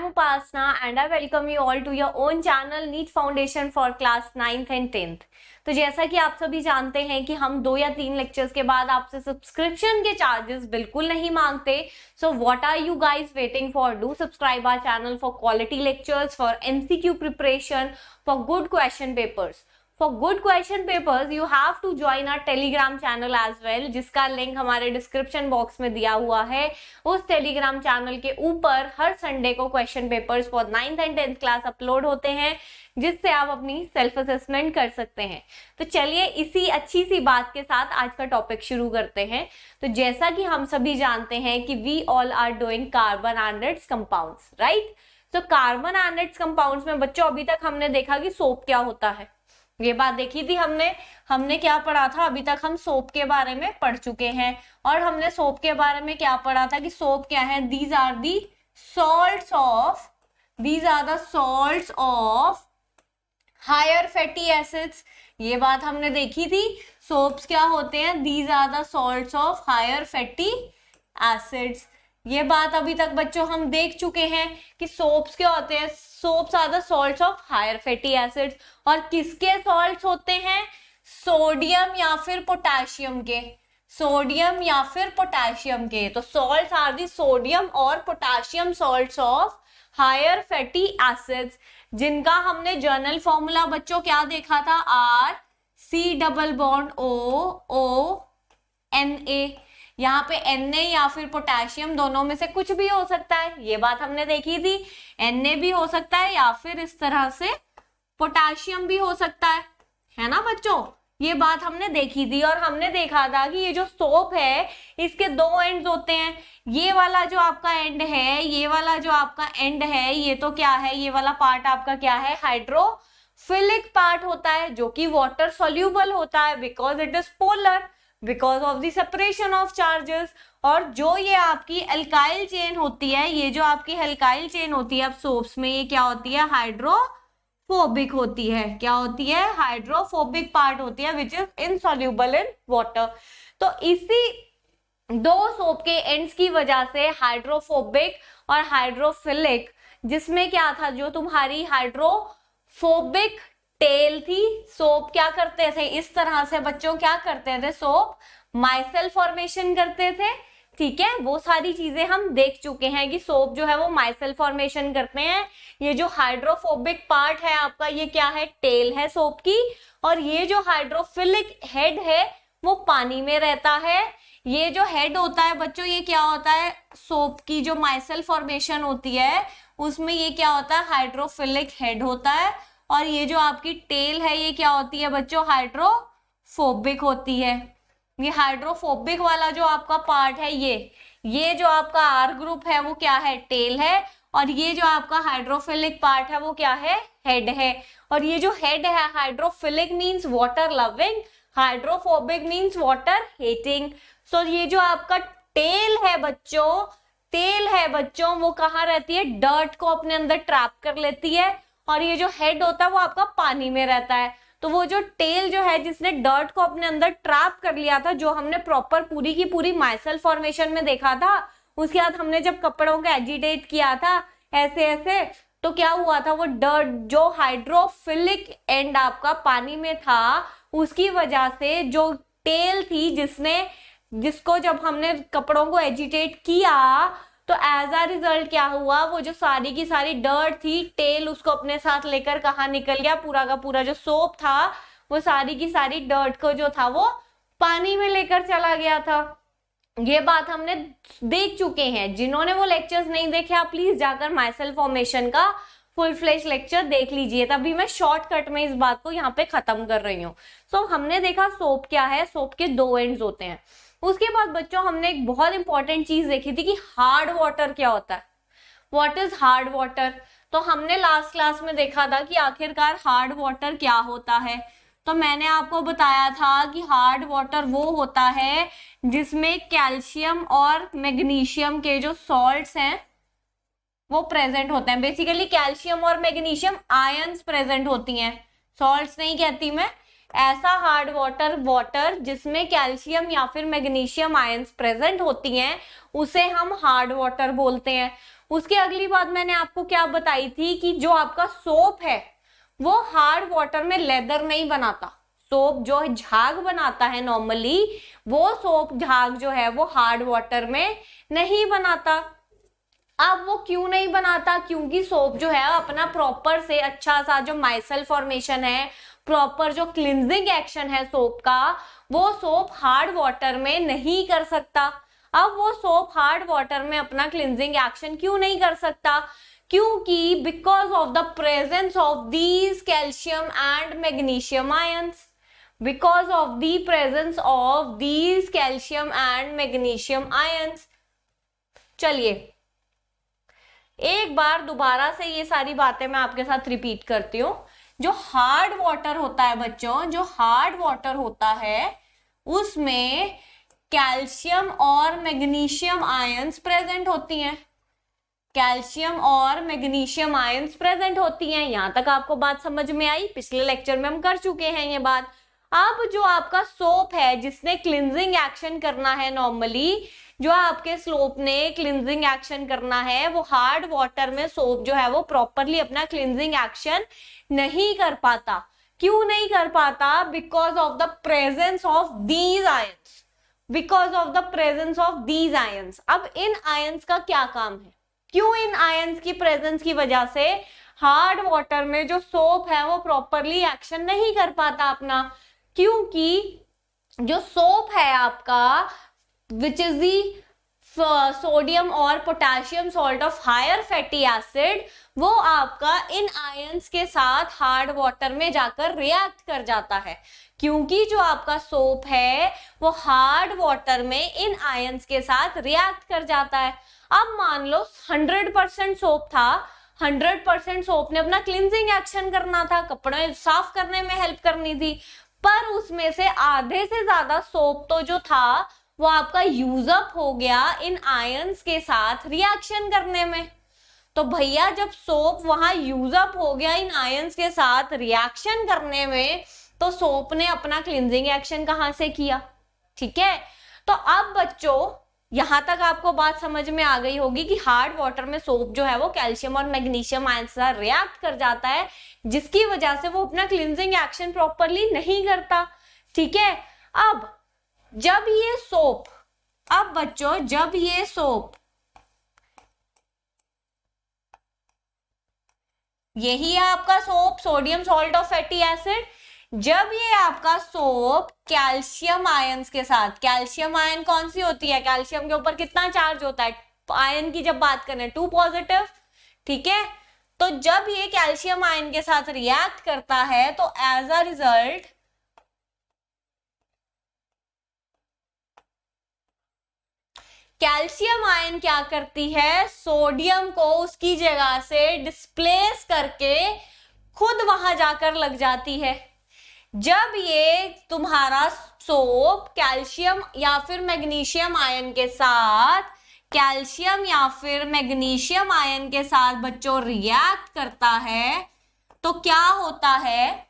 am Upasna and I welcome you all to your own channel NEET Foundation for class 9th and 10th। तो जैसा कि आप सभी जानते हैं कि हम 2 या 3 लेक्चर्स के बाद आपसे सब्सक्रिप्शन के चार्जेस बिल्कुल नहीं मांगते। So what are you guys waiting for? Do subscribe our channel for quality lectures, for MCQ preparation, for good question papers. For good question papers, you have to join our Telegram channel as well, जिसका link हमारे description box में दिया हुआ है। उस Telegram channel के ऊपर हर Sunday को question papers for 9th and 10th class upload होते हैं, जिससे आप अपनी सेल्फ असेसमेंट कर सकते हैं। तो चलिए इसी अच्छी सी बात के साथ आज का टॉपिक शुरू करते हैं। तो जैसा कि हम सभी जानते हैं कि we all are doing carbon and its compounds, right? तो कार्बन एंड इट्स कंपाउंड्स में बच्चों अभी तक हमने देखा कि सोप क्या होता है, ये बात देखी थी हमने क्या पढ़ा था? अभी तक हम सोप के बारे में पढ़ चुके हैं और हमने सोप के बारे में क्या पढ़ा था कि सोप क्या है? These are the salts of higher fatty acids. ये बात हमने देखी थी। सोप्स क्या होते हैं? These are the salts of higher fatty acids. ये बात अभी तक बच्चों हम देख चुके हैं कि सोप्स क्या होते हैं? Soaps are the salts of higher fatty acids. और किसके सॉल्ट्स होते हैं? सोडियम या फिर पोटेशियम के। सोडियम या फिर पोटेशियम के। तो सॉल्ट्स आर द सोडियम और potassium salts of higher fatty acids, जिनका हमने जर्नल फॉर्मूला बच्चों क्या देखा था? RC+OONA। यहाँ पे Na या फिर पोटेशियम दोनों में से कुछ भी हो सकता है, ये बात हमने देखी थी। Na भी हो सकता है या फिर इस तरह से पोटेशियम भी हो सकता है ना बच्चों? ये बात हमने देखी थी और हमने देखा था कि ये जो सोप है इसके 2 एंड्स होते हैं। ये वाला जो आपका एंड है, ये वाला जो आपका एंड है, ये तो क्या है? ये वाला पार्ट आपका क्या है? हाइड्रोफिलिक पार्ट होता है, जो कि वाटर सोल्यूबल होता है because it is polar, because of the separation of charges. और जो ये आपकी अल्काइल चेन होती है, ये जो आपकी अल्काइल चेन होती है अब सोप्स में, ये क्या होती है? हाइड्रोफोबिक होती है। क्या होती है? हाइड्रोफोबिक पार्ट होती है which is insoluble in water. तो इसी 2 सोप के एंड्स की वजह से हाइड्रोफोबिक और हाइड्रोफिलिक, जिसमें क्या था? जो तुम्हारी हाइड्रोफोबिक टेल थी, सोप क्या करते थे? इस तरह से बच्चों क्या करते थे? सोप माइसेल फॉर्मेशन करते थे। ठीक है, वो सारी चीजें हम देख चुके हैं कि सोप जो है वो माइसेल फॉर्मेशन करते हैं। ये जो हाइड्रोफोबिक पार्ट है आपका, ये क्या है? टेल है सोप की। और ये जो हाइड्रोफिलिक हेड है वो पानी में रहता है। ये जो हेड होता है बच्चों, ये क्या होता है? सोप की जो माइसेल फॉर्मेशन होती है उसमें ये क्या होता है? हाइड्रोफिलिक हेड होता है। और ये जो आपकी टेल है ये क्या होती है बच्चों? हाइड्रोफोबिक होती है। ये हाइड्रोफोबिक वाला जो आपका पार्ट है, ये जो आपका आर ग्रुप है वो क्या है? टेल है। और ये जो आपका हाइड्रोफिलिक पार्ट है वो क्या है? हेड है। और ये जो हेड है, hydrophilic means water loving, hydrophobic means water hating. So ये जो आपका टेल है बच्चों, वो कहाँ रहती है? डर्ट को अपने अंदर ट्रैप कर लेती है। और ये जो हेड होता है वो आपका पानी में रहता है। तो वो जो टेल जो है जिसने डर्ट को अपने अंदर ट्रैप कर लिया था, जो हमने प्रॉपर पूरी की पूरी माइसेल फॉर्मेशन में देखा था, उसके बाद हमने जब कपड़ों को एजिटेट किया था ऐसे ऐसे, तो क्या हुआ था? वो डर्ट जो हाइड्रोफिलिक एंड आपका पानी में था, उसकी वजह से जो टेल थी जिसको जब हमने कपड़ों को एजिटेट किया तो एज अ रिजल्ट क्या हुआ? वो जो सारी की सारी डर्ट थी, टेल उसको अपने साथ लेकर कहाँ निकल गया? पूरा का पूरा जो सोप था वो सारी की सारी डर्ट को जो था वो पानी में लेकर चला गया था। ये बात हमने देख चुके हैं। जिन्होंने वो लेक्चर्स नहीं देखे आप प्लीज जाकर माइसेल फॉर्मेशन का फुल फ्लेश लेक्चर देख लीजिए। तभी मैं शॉर्टकट में इस बात को यहाँ पे खत्म कर रही हूँ। सो हमने देखा सोप क्या है? सोप के 2 एंड्स होते हैं। उसके बाद बच्चों हमने एक बहुत इंपॉर्टेंट चीज देखी थी कि हार्ड वाटर क्या होता है। What is hard water? तो हमने लास्ट क्लास में देखा था कि आखिरकार हार्ड वाटर क्या होता है। तो मैंने आपको बताया था कि हार्ड वाटर वो होता है जिसमें कैल्शियम और मैग्नीशियम के जो सॉल्ट्स हैं वो प्रेजेंट होते हैं। बेसिकली कैल्शियम और मैग्नीशियम आयंस प्रेजेंट होती हैं, सॉल्ट्स नहीं कहती मैं। ऐसा हार्ड वाटर जिसमें कैल्शियम या फिर मैग्नीशियम आयंस प्रेजेंट होती हैं, उसे हम हार्ड वाटर बोलते हैं। उसकी अगली बात मैंने आपको क्या बताई थी कि जो आपका सोप है वो हार्ड वाटर में लेदर नहीं बनाता। सोप जो झाग बनाता है नॉर्मली, वो सोप झाग जो है वो हार्ड वाटर में नहीं बनाता। अब वो क्यों नहीं बनाता? क्योंकि सोप जो है अपना प्रॉपर से अच्छा सा जो माइसेल फॉर्मेशन है, प्रॉपर जो क्लिंजिंग एक्शन है सोप का, वो सोप हार्ड वाटर में नहीं कर सकता। अब वो सोप हार्ड वाटर में अपना क्लिंजिंग एक्शन क्यों नहीं कर सकता? क्योंकि because of the presence of these calcium and magnesium ions, because of the presence of these calcium and magnesium ions. चलिए एक बार दोबारा से ये सारी बातें मैं आपके साथ रिपीट करती हूँ। जो हार्ड वाटर होता है बच्चों, जो हार्ड वाटर होता है उसमें कैल्शियम और मैग्नीशियम आयंस प्रेजेंट होती हैं। कैल्शियम और मैग्नीशियम आयंस प्रेजेंट होती हैं। यहां तक आपको बात समझ में आई? पिछले लेक्चर में हम कर चुके हैं ये बात। अब जो आपका सोप है जिसने क्लिंजिंग एक्शन करना है, नॉर्मली जो आपके स्लोप ने क्लिंजिंग एक्शन करना है, वो हार्ड वाटर में सोप जो है वो प्रॉपरली अपना क्लिंजिंग एक्शन नहीं कर पाता। क्यों नहीं कर पाता? Because of the presence of these ions, because of the presence of these ions. अब इन आयंस का क्या काम है? क्यों इन आयंस की प्रेजेंस की वजह से हार्ड वाटर में जो सोप है वो प्रॉपरली एक्शन नहीं कर पाता अपना? क्योंकि जो सोप है आपका विच इज दी सोडियम और potassium salt of higher fatty acid, वो आपका इन आयंस के साथ हार्ड वाटर में जाकर रिएक्ट कर जाता है। क्योंकि जो आपका सोप है वो हार्ड वाटर में इन आयंस के साथ रिएक्ट कर जाता है। अब मान लो 100% सोप था, 100% सोप ने अपना क्लिंजिंग एक्शन करना था, कपड़े साफ करने में हेल्प करनी थी, पर उसमें से आधे से ज्यादा सोप तो जो था वो आपका यूज अप हो गया इन आयंस के साथ रिएक्शन करने में। तो भैया जब सोप वहां यूज अप हो गया इन आयंस के साथ रिएक्शन करने में, तो सोप ने अपना क्लिंजिंग एक्शन कहां से किया? ठीक है, तो अब बच्चों यहां तक आपको बात समझ में आ गई होगी कि हार्ड वाटर में सोप जो है वो कैल्शियम और मैग्नीशियम आयन से रिएक्ट कर जाता है, जिसकी वजह से वो अपना क्लिंजिंग एक्शन प्रॉपरली नहीं करता। ठीक है, अब जब ये सोप, अब बच्चों जब ये सोप, यही है आपका soap, sodium salt of fatty acid, जब ये आपका सोप कैल्शियम आयंस के साथ, कैल्शियम आयन कौन सी होती है? कैल्शियम के ऊपर कितना चार्ज होता है? आयन की जब बात करें 2 पॉजिटिव। ठीक है, तो जब ये कैल्शियम आयन के साथ रिएक्ट करता है तो as a result calcium ion क्या करती है? सोडियम को उसकी जगह से डिस्प्लेस करके खुद वहां जाकर लग जाती है। जब ये तुम्हारा सोप कैल्शियम या फिर मैग्नीशियम आयन के साथ, कैल्शियम या फिर मैग्नीशियम आयन के साथ बच्चों रिएक्ट करता है, तो क्या होता है?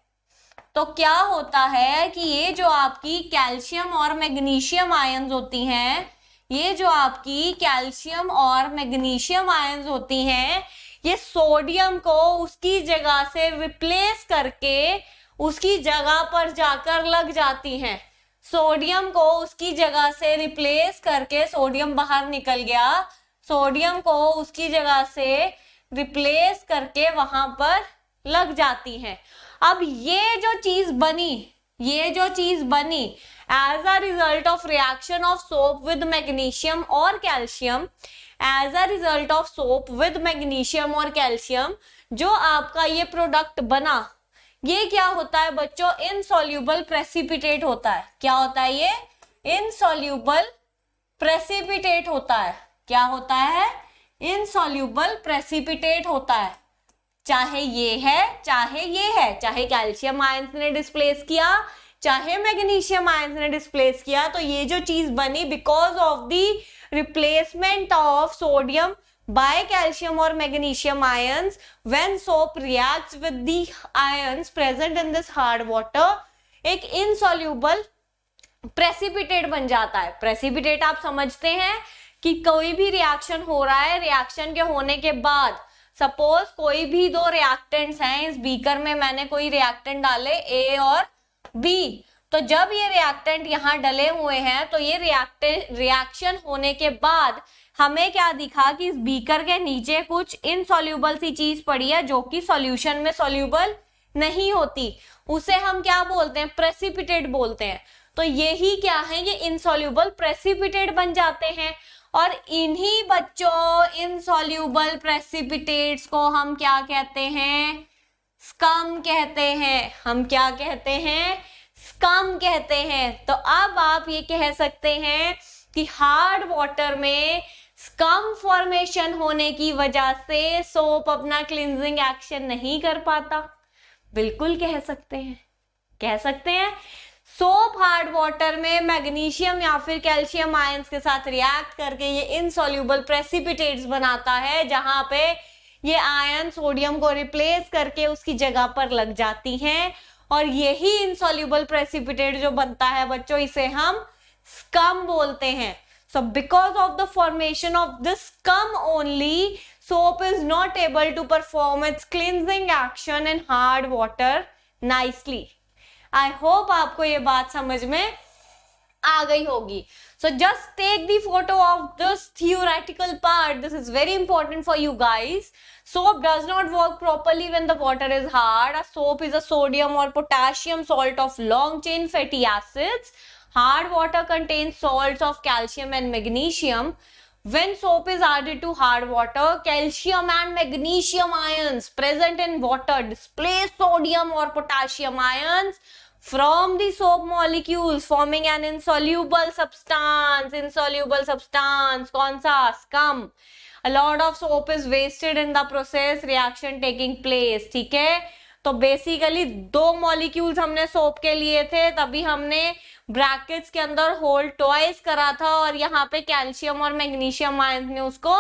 तो क्या होता है कि ये जो आपकी कैल्शियम और मैग्नीशियम आयंस होती हैं, ये जो आपकी कैल्शियम और मैग्नीशियम आयंस होती हैं, ये सोडियम को उसकी जगह से रिप्लेस करके उसकी जगह पर जाकर लग जाती हैं। सोडियम को उसकी जगह से रिप्लेस करके, सोडियम बाहर निकल गया, सोडियम को उसकी जगह से रिप्लेस करके वहां पर लग जाती हैं। अब ये जो चीज बनी, ये जो चीज बनी as a result of reaction of soap with magnesium और calcium, as a result of soap with magnesium और कैल्शियम, जो आपका ये प्रोडक्ट बना, ये क्या होता है बच्चों? इनसॉल्यूबल प्रेसिपिटेट होता है। क्या होता है ये? इनसॉल्यूबल प्रेसिपिटेट होता है। क्या होता है? इनसॉल्यूबल प्रेसिपिटेट होता है। चाहे ये है चाहे ये है, चाहे कैल्शियम आयंस ने डिस्प्लेस किया चाहे मैग्नीशियम आयंस ने डिस्प्लेस किया, तो ये जो चीज बनी because of the replacement of sodium by calcium or magnesium ions when soap reacts with the ions present in this hard water, एक insoluble precipitate बन जाता है। precipitate आप समझते हैं कि कोई भी रिएक्शन हो रहा है, रिएक्शन के होने के बाद सपोज कोई भी दो रिएक्टेंट्स हैं, इस बीकर में मैंने कोई रिएक्टेंट डाले A और B, तो जब ये रिएक्टेंट यहाँ डले हुए हैं तो ये रिएक्शन होने के बाद हमें क्या दिखा कि इस बीकर के नीचे कुछ इनसॉल्यूबल सी चीज पड़ी है जो कि सॉल्यूशन में सॉल्यूबल नहीं होती, उसे हम क्या बोलते हैं, प्रेसिपिटेट बोलते हैं। तो यही क्या है, ये इनसॉल्यूबल प्रेसिपिटेट बन जाते हैं। और इन्हीं बच्चों इनसॉल्यूबल प्रेसिपिटेट्स को हम क्या कहते हैं, स्कम कहते हैं। हम क्या कहते हैं, स्कम कहते हैं। तो अब आप ये कह सकते हैं कि हार्ड वाटर में स्कम फॉर्मेशन होने की वजह से सोप अपना क्लींजिंग एक्शन नहीं कर पाता। बिल्कुल कह सकते हैं, कह सकते हैं। सोप हार्ड वाटर में मैग्नीशियम या फिर कैल्शियम आयंस के साथ रिएक्ट करके ये इनसॉल्यूबल प्रेसिपिटेट्स बनाता है, जहां पे ये आयन सोडियम को रिप्लेस करके उसकी जगह पर लग जाती हैं, और यही इनसॉल्यूबल प्रेसिपिटेट जो बनता है बच्चों, इसे हम स्कम बोलते हैं। So because of the formation of this scum only, soap is not able to perform its cleansing action in hard water nicely. I hope आपको ये बात समझ में आ गई होगी. So just take the photo of this theoretical part. This is very important for you guys. Soap does not work properly when the water is hard. A soap is a sodium or potassium salt of long chain fatty acids. Hard water contains salts of calcium and magnesium. When soap is added to hard water, calcium and magnesium ions present in water displace sodium or potassium ions from the soap molecules, forming an insoluble substance. Insoluble substance कौन सा, scum. A lot of soap is wasted in the process, reaction taking place. ठीक है, तो basically दो molecules हमने soap के लिए थे, तभी हमने ब्रैकेट्स के अंदर होल ट्वाइस करा था, और यहाँ पे कैल्शियम और मैग्नीशियम आयंस ने उसको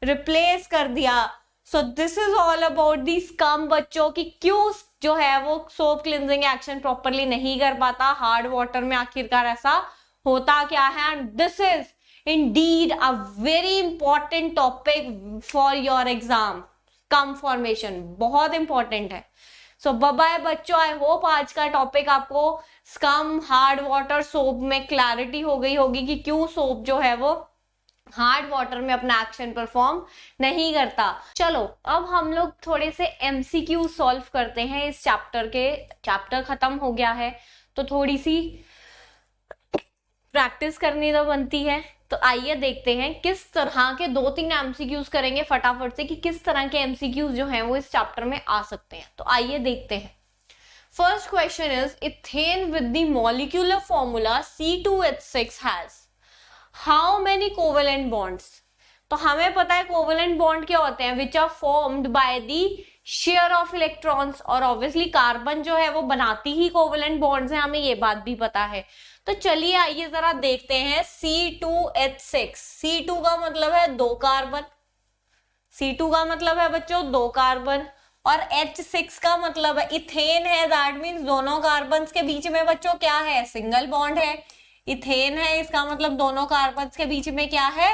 रिप्लेस कर दिया. सो this is all about the scum बच्चों, की क्यों जो है वो सोप क्लींजिंग एक्शन प्रॉपरली नहीं कर पाता हार्ड वाटर में, आखिरकार ऐसा होता क्या है. And this is indeed a very important topic for your exam. Scum formation बहुत इंपॉर्टेंट है. सो बाय बाय बच्चों, आई होप आज का टॉपिक आपको स्कम, हार्ड वाटर, सोप में क्लैरिटी हो गई होगी कि क्यों सोप जो है वो हार्ड वाटर में अपना एक्शन परफॉर्म नहीं करता. चलो अब हम लोग थोड़े से एमसीक्यू सॉल्व करते हैं. इस चैप्टर खत्म हो गया है तो थोड़ी सी प्रैक्टिस करनी तो बनती है. तो आइए देखते हैं किस तरह के 2-3 एमसीक्यूज करेंगे फटाफट से कि किस तरह के एमसीक्यूज जो हैं वो इस चैप्टर में आ सकते हैं. तो आइए देखते हैं. First question is ethane with the molecular formula C2H6 has how many covalent bonds. तो हमें पता है कोवेलेंट बॉन्ड क्या होते हैं, which are formed by the share of electrons, और ऑब्वियसली कार्बन जो है वो बनाती ही कोवेलेंट बॉन्ड्स हैं, हमें ये बात भी पता है. तो चलिए आइए जरा देखते हैं. C2H6, C2 का मतलब है 2 कार्बन, C2 का मतलब है बच्चों 2 कार्बन, और H6 का मतलब है इथेन है, दैट मीन्स दोनों कार्बन के बीच में बच्चों क्या है, सिंगल बॉन्ड है. इथेन है, इसका मतलब दोनों कार्बन के बीच में क्या है,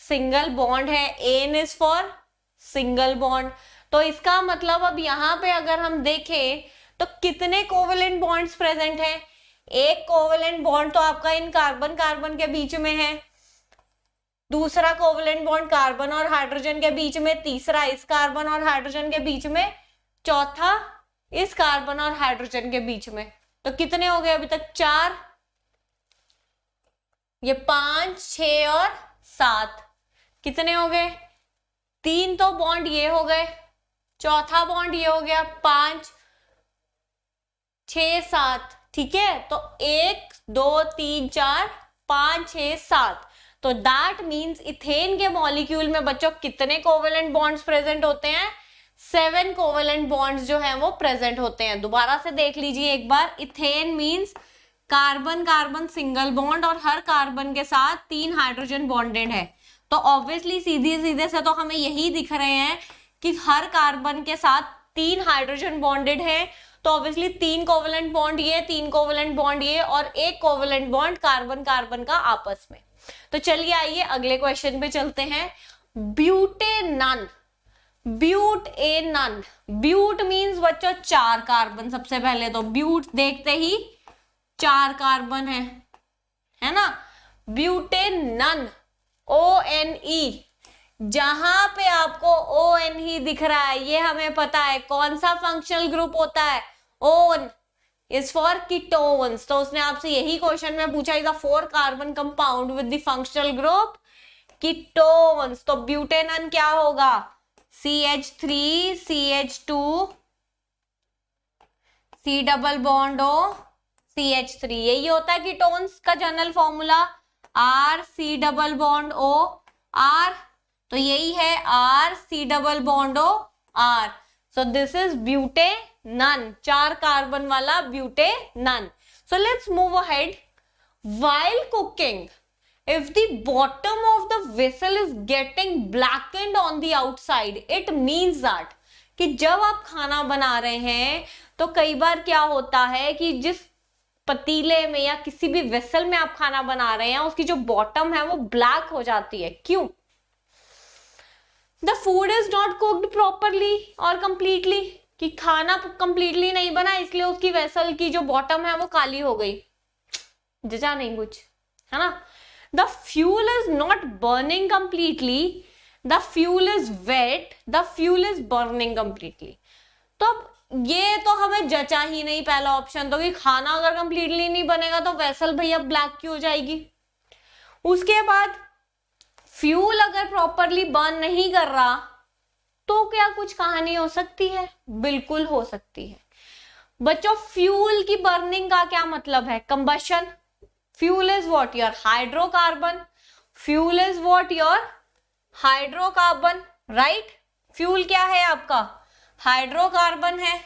सिंगल बॉन्ड है. N is for single bond. तो इसका मतलब अब यहाँ पे अगर हम देखें तो कितने कोवेलेंट बॉन्ड्स प्रेजेंट हैं. एक कोवेलेंट बॉन्ड तो आपका इन कार्बन के बीच में है, दूसरा कोवेलेंट बॉन्ड कार्बन और हाइड्रोजन के बीच में, तीसरा इस कार्बन और हाइड्रोजन के बीच में, चौथा इस कार्बन और हाइड्रोजन के बीच में. तो कितने हो गए अभी तक, 4, ये 5, 6 और 7, कितने हो गए, 3 तो बॉन्ड ये हो गए, चौथा बॉन्ड ये हो गया, 5, 6, 7. ठीक है, तो 1, 2, 3, 4, 5, 6, 7. तो दैट मीन्स इथेन के मॉलिक्यूल में बच्चों कितने कोवेलेंट बॉन्ड्स प्रेजेंट होते हैं, 7 कोवेलेंट बॉन्ड्स जो हैं वो प्रेजेंट होते हैं. दोबारा से देख लीजिए एक बार. Ethane means carbon carbon single bond, और हर कार्बन के साथ 3 हाइड्रोजन बॉन्डेड है. तो ऑब्वियसली सीधे से तो हमें यही दिख रहे हैं कि हर कार्बन के साथ 3 हाइड्रोजन बॉन्डेड है. तो ऑब्वियसली 3 कोवेलेंट बॉन्ड ये, 3 कोवेलेंट बॉन्ड ये, और 1 कोवेलेंट बॉन्ड कार्बन कार्बन का आपस में. तो चलिए आइए अगले क्वेश्चन पे चलते हैं। ब्यूटेनन, ब्यूटेनन, ब्यूट मीन्स बच्चों 4 कार्बन। सबसे पहले तो ब्यूट देखते ही 4 कार्बन है ना। ब्यूटेनन, ONE, जहां पे आपको ONE दिख रहा है ये हमें पता है कौन सा फंक्शनल ग्रुप होता है। ON is for ketones। तो उसने आपसे यही क्वेश्चन में पूछा, is a 4 carbon compound with the functional group ketones. तो ब्यूटेनन क्या होगा, CH3 CH2 C double bond O CH3, यही होता है कीटोन्स का general formula, R C double bond O R। तो यही है R C double bond O R। So this is butanone, 4 carbon वाला butanone. So let's move ahead. While cooking, if the bottom of the vessel is getting blackened on the outside, it means that कि जब आप खाना बना रहे हैं तो कई बार क्या होता है कि जिस पतीले में या किसी भी वेसल में आप खाना बना रहे हैं उसकी जो बॉटम है वो ब्लैक हो जाती है। क्यों? The food is not cooked properly और कंप्लीटली, कि खाना कंप्लीटली नहीं बना इसलिए उसकी वेसल की जो बॉटम है वो काली हो गई, जचा नहीं कुछ, है ना। The fuel is not burning completely, the fuel is wet, the fuel is burning completely. तो अब ये तो हमें जचा ही नहीं पहला ऑप्शन, तो कि खाना अगर कंप्लीटली नहीं बनेगा तो वेसल भैया ब्लैक क्यों हो जाएगी। उसके बाद फ्यूल अगर प्रॉपरली बर्न नहीं कर रहा तो क्या कुछ कहानी हो सकती है? बिल्कुल हो सकती है बच्चों। फ्यूल की बर्निंग का क्या मतलब है? Combustion. Fuel is what? Your hydrocarbon. Fuel is what? Your hydrocarbon, right. Fuel क्या है आपका? हाइड्रोकार्बन है,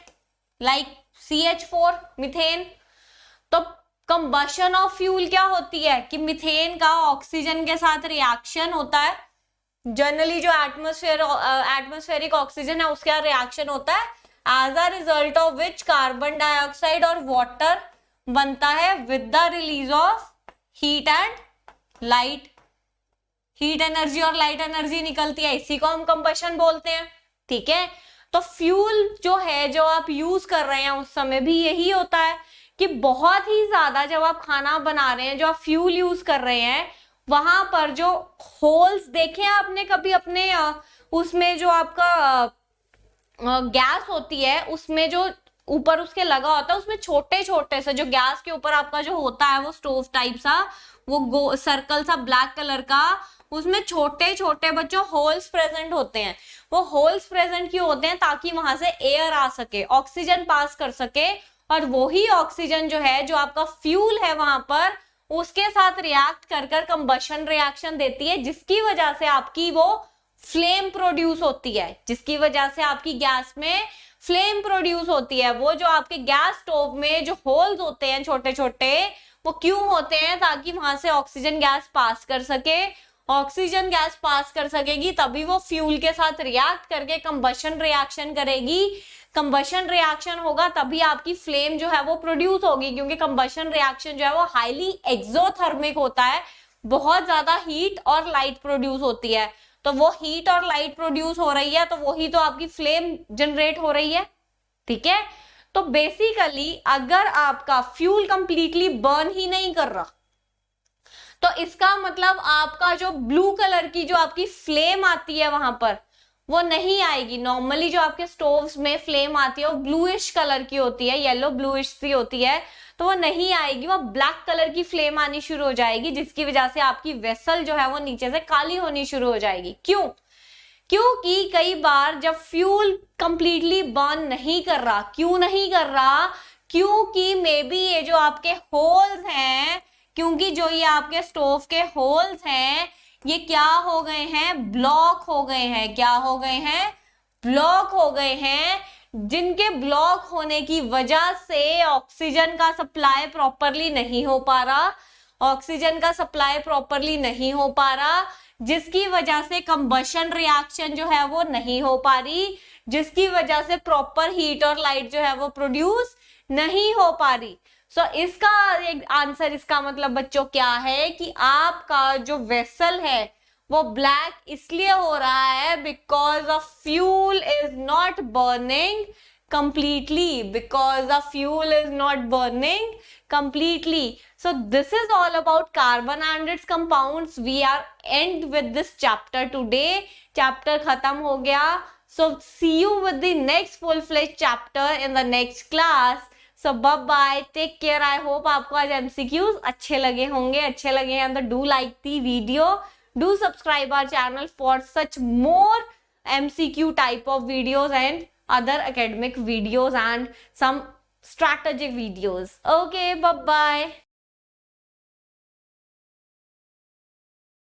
लाइक CH4 मीथेन। तो कंबशन ऑफ फ्यूल क्या होती है कि मीथेन का ऑक्सीजन के साथ रिएक्शन होता है। जनरली जो एटमॉस्फेरिक ऑक्सीजन है उसका रिएक्शन होता है, as a result of which carbon dioxide और वाटर बनता है with the release of heat and light. Heat energy और लाइट एनर्जी निकलती है, इसी को हम कंबशन बोलते हैं, ठीक है। तो फ्यूल जो है जो आप यूज कर रहे हैं उस समय भी यही होता है कि बहुत ही ज्यादा जब आप खाना बना रहे हैं, जो आप फ्यूल यूज कर रहे हैं, वहां पर जो होल्स देखे आपने कभी अपने उसमें जो आपका गैस होती है उसमें जो ऊपर उसके लगा होता है उसमें छोटे छोटे से जो गैस के ऊपर आपका जो होता है वो स्टोव टाइप सा वो सर्कल सा ब्लैक कलर का, उसमें छोटे छोटे बच्चों होल्स प्रेजेंट होते हैं। वो होल्स प्रेजेंट क्यों होते हैं? ताकि वहां से एयर आ सके, ऑक्सीजन पास कर सके, और वही ऑक्सीजन जो है जो आपका फ्यूल है वहां पर उसके साथ रिएक्ट कर कर कंबशन रिएक्शन देती है, जिसकी वजह से आपकी वो फ्लेम प्रोड्यूस होती है, जिसकी वजह से आपकी गैस में फ्लेम प्रोड्यूस होती है। वो जो आपके गैस स्टोव में जो होल्स होते हैं छोटे छोटे, वो क्यों होते हैं? ताकि वहां से ऑक्सीजन गैस पास कर सके। ऑक्सीजन गैस पास कर सकेगी तभी वो फ्यूल के साथ रिएक्ट करके कंबशन रिएक्शन करेगी। कंबशन रिएक्शन होगा तभी आपकी फ्लेम जो है वो प्रोड्यूस होगी, क्योंकि कंबशन रिएक्शन जो है वो हाईली एक्सोथर्मिक होता है, बहुत ज्यादा हीट और लाइट प्रोड्यूस होती है। तो वो हीट और लाइट प्रोड्यूस हो रही है तो वही तो आपकी फ्लेम जनरेट हो रही है, ठीक है। तो बेसिकली अगर आपका फ्यूल कंप्लीटली बर्न ही नहीं कर रहा तो इसका मतलब आपका जो ब्लू कलर की जो आपकी फ्लेम आती है वहां पर वो नहीं आएगी। नॉर्मली जो आपके स्टोव्स में फ्लेम आती है वो ब्लूइश कलर की होती है, येलो ब्लूइश सी होती है, तो वो नहीं आएगी, वो ब्लैक कलर की फ्लेम आनी शुरू हो जाएगी, जिसकी वजह से आपकी वेसल जो है वो नीचे से काली होनी शुरू हो जाएगी। क्यों? क्योंकि कई बार जब फ्यूल कंप्लीटली बर्न नहीं कर रहा, क्यों नहीं कर रहा? क्योंकि मे बी ये जो आपके होल्स हैं, क्योंकि जो ये आपके स्टोव के होल्स हैं ये क्या हो गए हैं? ब्लॉक हो गए हैं। क्या हो गए हैं? ब्लॉक हो गए हैं, जिनके ब्लॉक होने की वजह से ऑक्सीजन का सप्लाई प्रॉपरली नहीं हो पा रहा, ऑक्सीजन का सप्लाई प्रॉपरली नहीं हो पा रहा, जिसकी वजह से कंबशन रिएक्शन जो है वो नहीं हो पा रही, जिसकी वजह से प्रॉपर हीट और लाइट जो है वो प्रोड्यूस नहीं हो पा रही। सो इसका एक आंसर, इसका मतलब बच्चों क्या है कि आपका जो वेसल है वो ब्लैक इसलिए हो रहा है because of fuel is not burning completely, because the fuel is not burning completely. So this is all about carbon and its compounds. We are end with this chapter today. Chapter khatam ho gaya. So see you with the next full-fledged chapter in the next class. So bye bye, take care. I hope आपको आज MCQs अच्छे लगे होंगे, अच्छे लगे हैं तो do like the video, do subscribe our channel for such more MCQ type of videos and other academic videos and some strategic videos. Okay, bye bye.